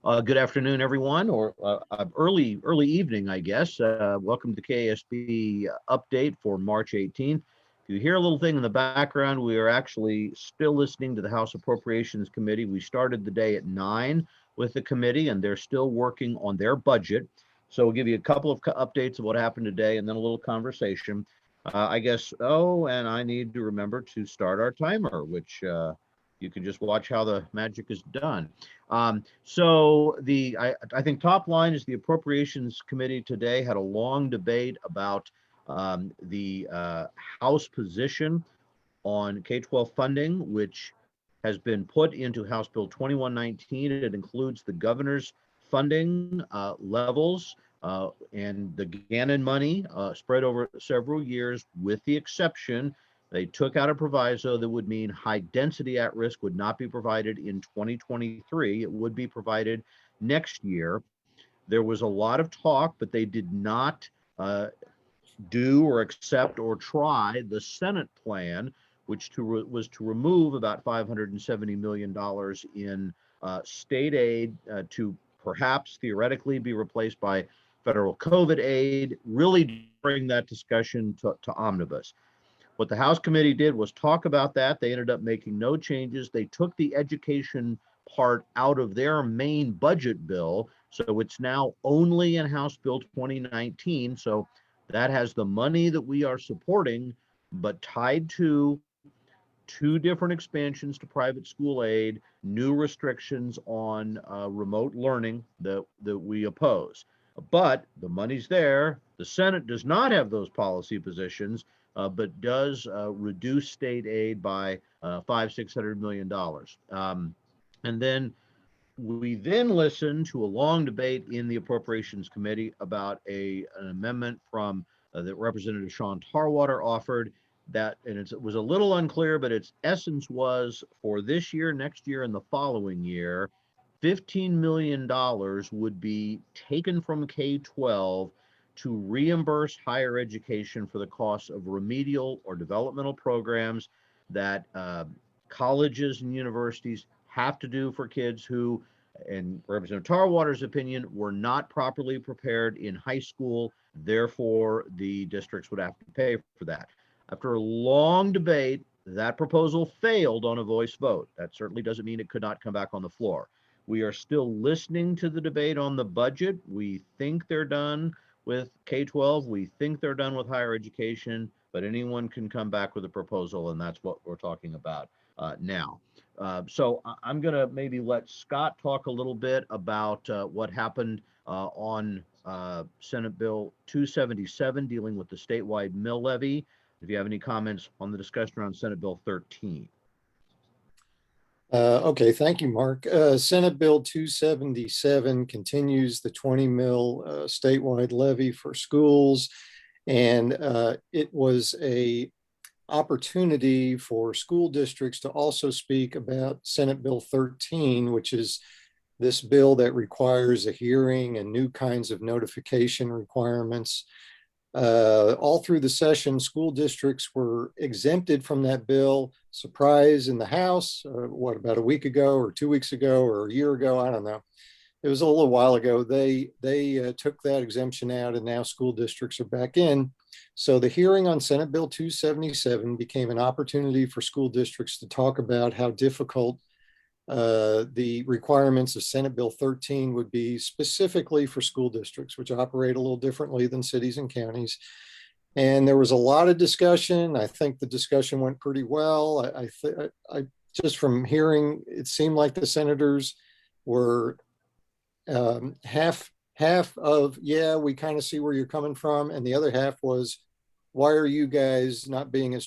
Good afternoon, everyone, or early evening, I guess. Welcome to KSB update for March 18th. If you hear a little thing in the background, we are actually still listening to the House Appropriations Committee. We started the day at 9 with the committee, and they're still working on their budget. So we'll give you a couple of updates of what happened today, and then a little conversation. I guess. Oh, and I need to remember to start our timer, which you can just watch how the magic is done. I think top line is the Appropriations Committee today had a long debate about the House position on K-12 funding, which has been put into House Bill 2119. It includes the governor's funding levels and the Gannon money spread over several years, with the exception they took out a proviso that would mean high density at risk would not be provided in 2023. It would be provided next year. There was a lot of talk, but they did not do or accept or try the Senate plan, which was to remove about $570 million in state aid to perhaps theoretically be replaced by federal COVID aid, really bring that discussion to omnibus. What the House committee did was talk about that. They ended up making no changes. They took the education part out of their main budget bill. So it's now only in House Bill 2019. So that has the money that we are supporting, but tied to two different expansions to private school aid, new restrictions on remote learning that we oppose. But the money's there. The Senate does not have those policy positions, but does reduce state aid by $600 million. And then we then listened to a long debate in the Appropriations Committee about an amendment from that Representative Sean Tarwater offered that, and it was a little unclear, but its essence was for this year, next year, and the following year, $15 million would be taken from K-12 to reimburse higher education for the costs of remedial or developmental programs that colleges and universities have to do for kids who, in Representative Tarwater's opinion, were not properly prepared in high school. Therefore, the districts would have to pay for that. After a long debate, that proposal failed on a voice vote. That certainly doesn't mean it could not come back on the floor. We are still listening to the debate on the budget. We think they're done with K-12. We think they're done with higher education, but anyone can come back with a proposal, and that's what we're talking about now. So I'm going to maybe let Scott talk a little bit about what happened on Senate Bill 277 dealing with the statewide mill levy. If you have any comments on the discussion around Senate Bill 13. Okay, thank you, Mark. Senate Bill 277 continues the 20 mil statewide levy for schools, and it was a opportunity for school districts to also speak about Senate Bill 13, which is this bill that requires a hearing and new kinds of notification requirements. All through the session, school districts were exempted from that bill. Surprise in the House, about a week ago or 2 weeks ago or a year ago, I don't know. It was a little while ago. They took that exemption out, and now school districts are back in. So the hearing on Senate Bill 277 became an opportunity for school districts to talk about how difficult the requirements of Senate Bill 13 would be specifically for school districts, which operate a little differently than cities and counties. And there was a lot of discussion. I think the discussion went pretty well. I just from hearing, it seemed like the senators were half of, yeah, we kind of see where you're coming from. And the other half was, why are you guys not being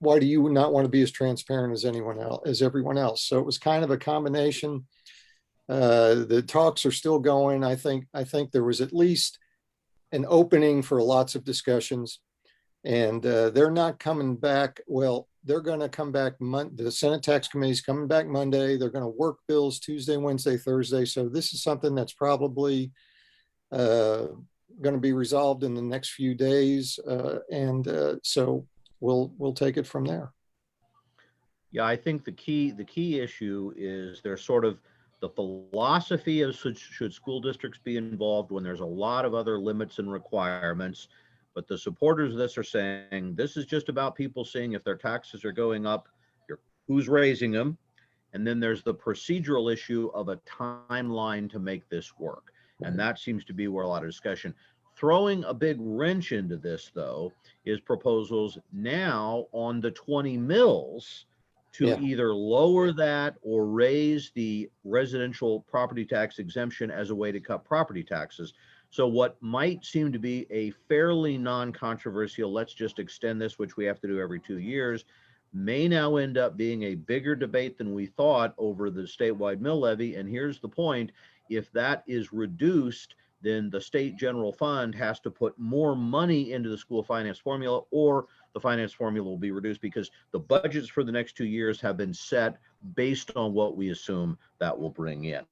why do you not want to be as transparent as everyone else? So it was kind of a combination. The talks are still going. I think there was at least an opening for lots of discussions, and they're not coming back. Well, they're going to come back. The Senate Tax Committee is coming back Monday. They're going to work bills Tuesday, Wednesday, Thursday. So this is something that's probably going to be resolved in the next few days, so we'll take it from there. Yeah, I think the key issue is they're sort of The philosophy of should school districts be involved when there's a lot of other limits and requirements. But the supporters of this are saying this is just about people seeing if their taxes are going up, who's raising them. And then there's the procedural issue of a timeline to make this work. And that seems to be where a lot of discussion. Throwing a big wrench into this, though, is proposals now on the 20 mills to either lower that or raise the residential property tax exemption as a way to cut property taxes. So what might seem to be a fairly non-controversial, let's just extend this, which we have to do every 2 years, may now end up being a bigger debate than we thought over the statewide mill levy. And here's the point: if that is reduced, then the state general fund has to put more money into the school finance formula, or the finance formula will be reduced because the budgets for the next 2 years have been set based on what we assume that will bring in.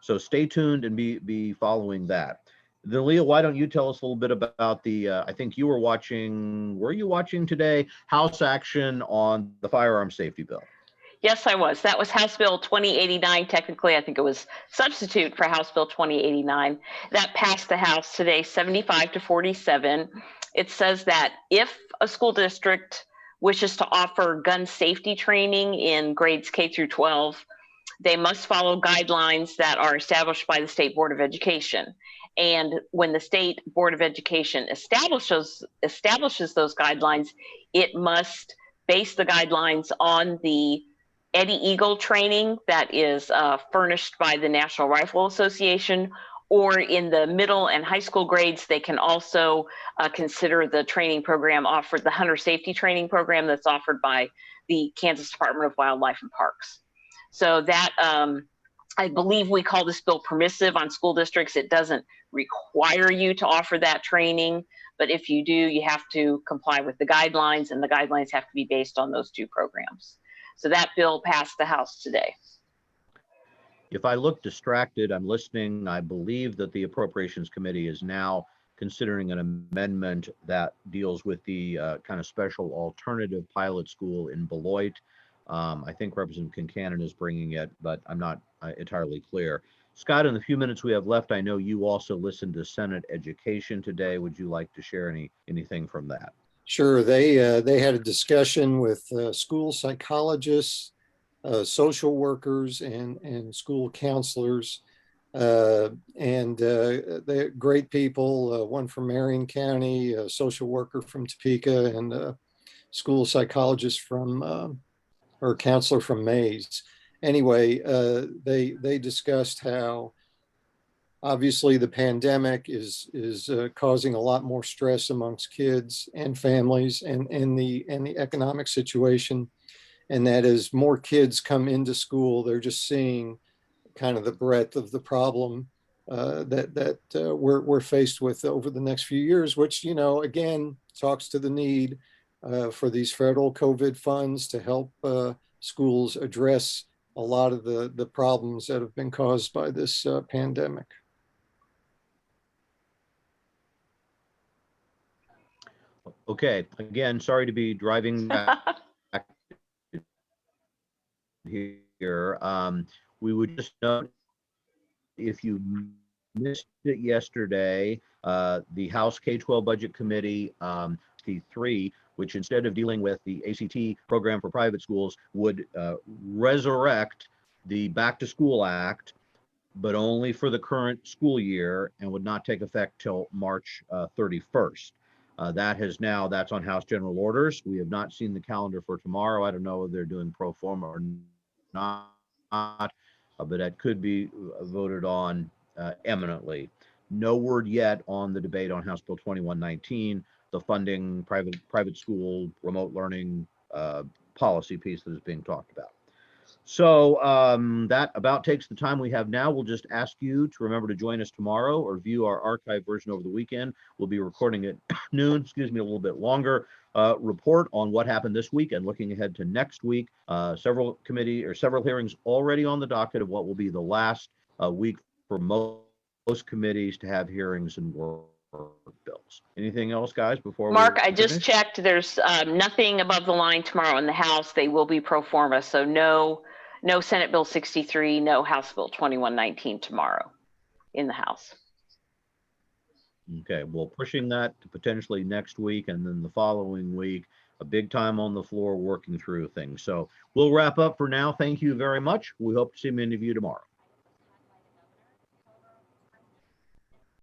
So stay tuned and be following that. Then Leah, why don't you tell us a little bit about the, I think you were you watching today, House action on the firearm safety bill? Yes, I was. That was House Bill 2089. Technically, I think it was substitute for House Bill 2089. That passed the House today, 75-47. It says that if a school district wishes to offer gun safety training in grades K through 12, they must follow guidelines that are established by the State Board of Education. And when the State Board of Education establishes those guidelines, it must base the guidelines on the Eddie Eagle training that is furnished by the National Rifle Association, or in the middle and high school grades, they can also consider the training program offered, the hunter safety training program that's offered by the Kansas Department of Wildlife and Parks. So that, I believe we call this bill permissive on school districts. It doesn't require you to offer that training, but if you do, you have to comply with the guidelines, and the guidelines have to be based on those two programs. So that bill passed the House today. If I look distracted, I'm listening. I believe that the Appropriations Committee is now considering an amendment that deals with the kind of special alternative pilot school in Beloit. I think Representative Kincannon is bringing it, but I'm not entirely clear. Scott, in the few minutes we have left, I know you also listened to Senate Education today. Would you like to share anything from that? Sure. They had a discussion with school psychologists, social workers, and school counselors. They're great people, one from Marion County, a social worker from Topeka, and a school psychologist from, or counselor from Mays. Anyway, they discussed how obviously the pandemic is causing a lot more stress amongst kids and families, and the economic situation. And that as more kids come into school, they're just seeing kind of the breadth of the problem that we're faced with over the next few years, which, you know, again, talks to the need for these federal COVID funds to help schools address a lot of the problems that have been caused by this pandemic. Okay, again, sorry to be driving back here. We would just note, if you missed it yesterday, the House K-12 Budget Committee, T3, which instead of dealing with the ACT program for private schools, would resurrect the Back to School Act, but only for the current school year, and would not take effect till March 31st. That's on House General Orders. We have not seen the calendar for tomorrow. I don't know if they're doing pro forma or not, but that could be voted on eminently. No word yet on the debate on House Bill 2119, the funding private school remote learning policy piece that is being talked about. So that about takes the time we have now. We'll just ask you to remember to join us tomorrow or view our archive version over the weekend. We'll be recording at noon, a little bit longer report on what happened this week and looking ahead to next week. Several hearings already on the docket of what will be the last week for most committees to have hearings and work bills. Anything else, guys, before Mark, we I just checked. There's nothing above the line tomorrow in the House. They will be pro forma, so no no Senate Bill 63, no House Bill 2119 tomorrow in the House. Okay, well, pushing that to potentially next week and then the following week, a big time on the floor working through things. So we'll wrap up for now. Thank you very much. We hope to see many of you tomorrow.